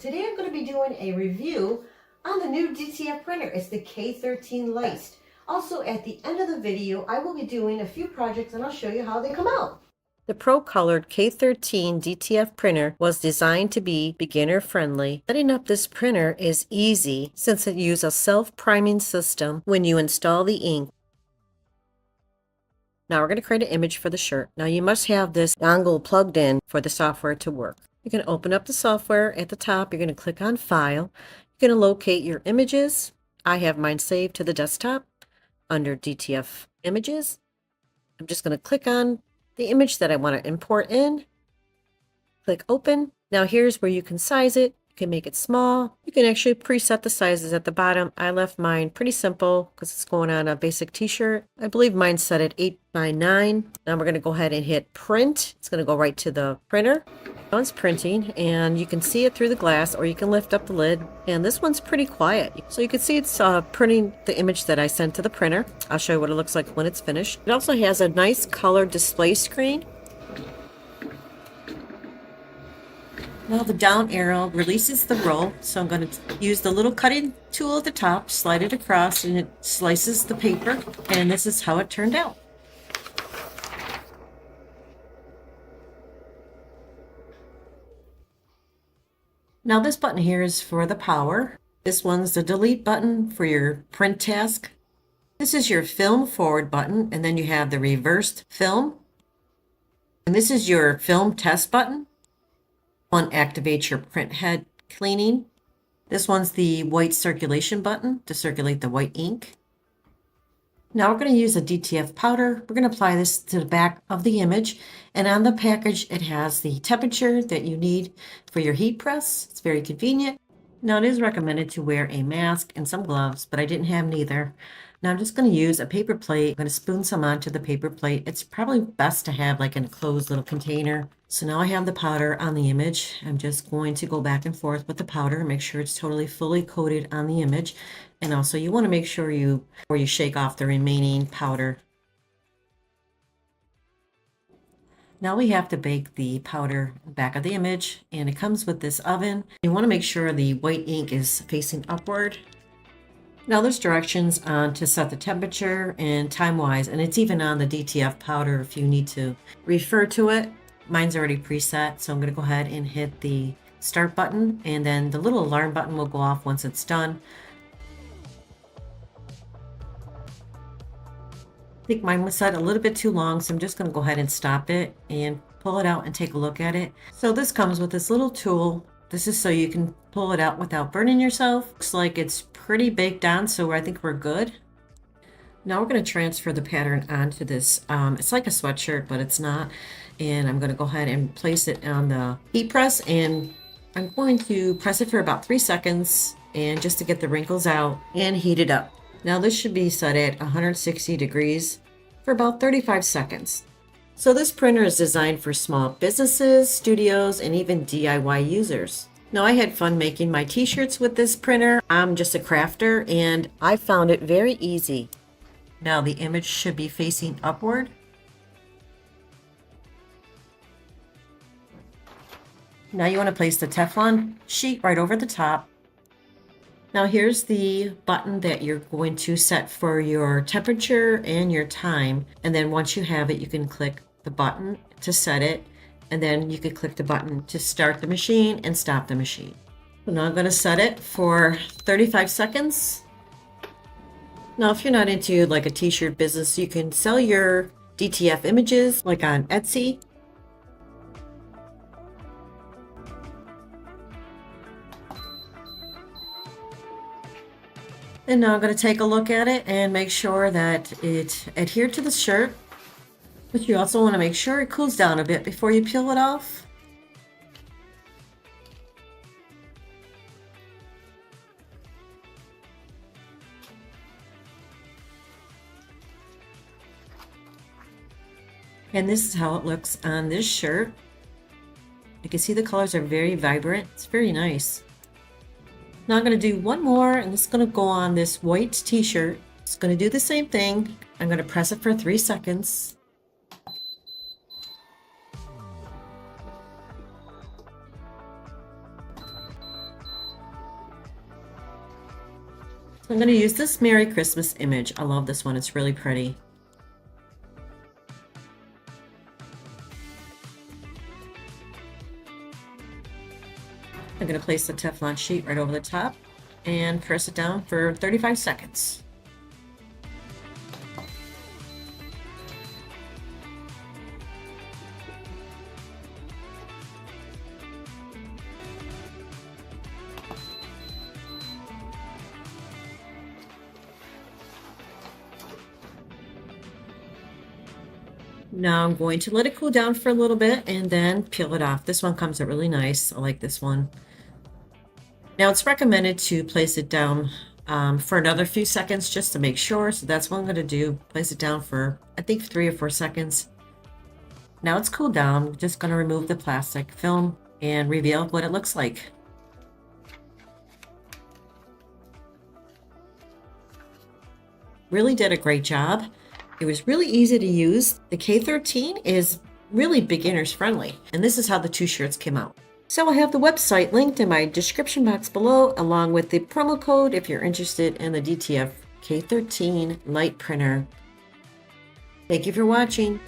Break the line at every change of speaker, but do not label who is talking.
Today I'm going to be doing a review on the new DTF printer. It's the K13 Lite. Also, at the end of the video, I will be doing a few projects and I'll show you how they come out. The Procolored K13 DTF printer was designed to be beginner friendly. Setting up this printer is easy since it uses a self-priming system when you install the ink. Now we're going to create an image for the shirt. Now you must have this dongle plugged in for the software to work. You're going to open up the software. At the top, you're going to click on File. You're going to locate your images. I have mine saved to the desktop under DTF Images. I'm just going to click on the image that I want to import in. Click Open. Now here's where you can size it. You can make it small. You can actually preset the sizes at the bottom. I left mine pretty simple because it's going on a basic t-shirt. I believe mine's set at 8x9. Now we're going to go ahead and hit Print. It's going to go right to the printer. Now it's printing and you can see it through the glass, or you can lift up the lid. And this one's pretty quiet. So you can see it's printing the image that I sent to the printer. I'll show you what it looks like when it's finished. It also has a nice color display screen. Now the down arrow releases the roll, so I'm going to use the little cutting tool at the top, slide it across, and it slices the paper, and this is how it turned out. Now this button here is for the power. This one's the delete button for your print task. This is your film forward button, and then you have the reversed film. And this is your film test button. One activates your print head cleaning. This one's the white circulation button to circulate the white ink. Now we're going to use a DTF powder. We're going to apply this to the back of the image, and on the package it has the temperature that you need for your heat press. It's very convenient. Now it is recommended to wear a mask and some gloves, but I didn't have neither. Now I'm just going to use a paper plate. I'm going to spoon some onto the paper plate. It's probably best to have like an enclosed little container. So now I have the powder on the image. I'm just going to go back and forth with the powder and make sure it's totally fully coated on the image. And also you want to make sure before you shake off the remaining powder. Now we have to bake the powder back of the image, and it comes with this oven. You want to make sure the white ink is facing upward. Now there's directions on to set the temperature and time-wise, and it's even on the DTF powder if you need to refer to it. Mine's already preset, so I'm going to go ahead and hit the start button, and then the little alarm button will go off once it's done. I think mine was set a little bit too long, so I'm just going to go ahead and stop it and pull it out and take a look at it. So this comes with this little tool. This is so you can pull it out without burning yourself. Looks like it's pretty baked on, so I think we're good. Now we're going to transfer the pattern onto this. It's like a sweatshirt, but it's not. And I'm going to go ahead and place it on the heat press, and I'm going to press it for about 3 seconds, and just to get the wrinkles out, and heat it up. Now this should be set at 160 degrees for about 35 seconds. So this printer is designed for small businesses, studios, and even DIY users. Now I had fun making my t-shirts with this printer. I'm just a crafter and I found it very easy. Now the image should be facing upward. Now you want to place the Teflon sheet right over the top. Now here's the button that you're going to set for your temperature and your time. And then once you have it, you can click the button to set it. And then you could click the button to start the machine and stop the machine. So now I'm going to set it for 35 seconds. Now if you're not into like a t-shirt business, you can sell your DTF images like on Etsy. And now I'm going to take a look at it and make sure that it adhered to the shirt. But you also want to make sure it cools down a bit before you peel it off. And this is how it looks on this shirt. You can see the colors are very vibrant. It's very nice. Now I'm going to do one more, and this is going to go on this white t-shirt. It's going to do the same thing. I'm going to press it for 3 seconds. I'm going to use this Merry Christmas image. I love this one. It's really pretty. I'm going to place the Teflon sheet right over the top and press it down for 35 seconds. Now I'm going to let it cool down for a little bit and then peel it off. This one comes out really nice. I like this one. Now it's recommended to place it down for another few seconds just to make sure. So that's what I'm going to do. Place it down for, I think, 3 or 4 seconds. Now it's cooled down. I'm just going to remove the plastic film and reveal what it looks like. Really did a great job. It was really easy to use. The K13 is really beginners friendly, and this is how the 2 shirts came out. So I have the website linked in my description box below, along with the promo code if you're interested in the DTF K13 Lite printer. Thank you for watching.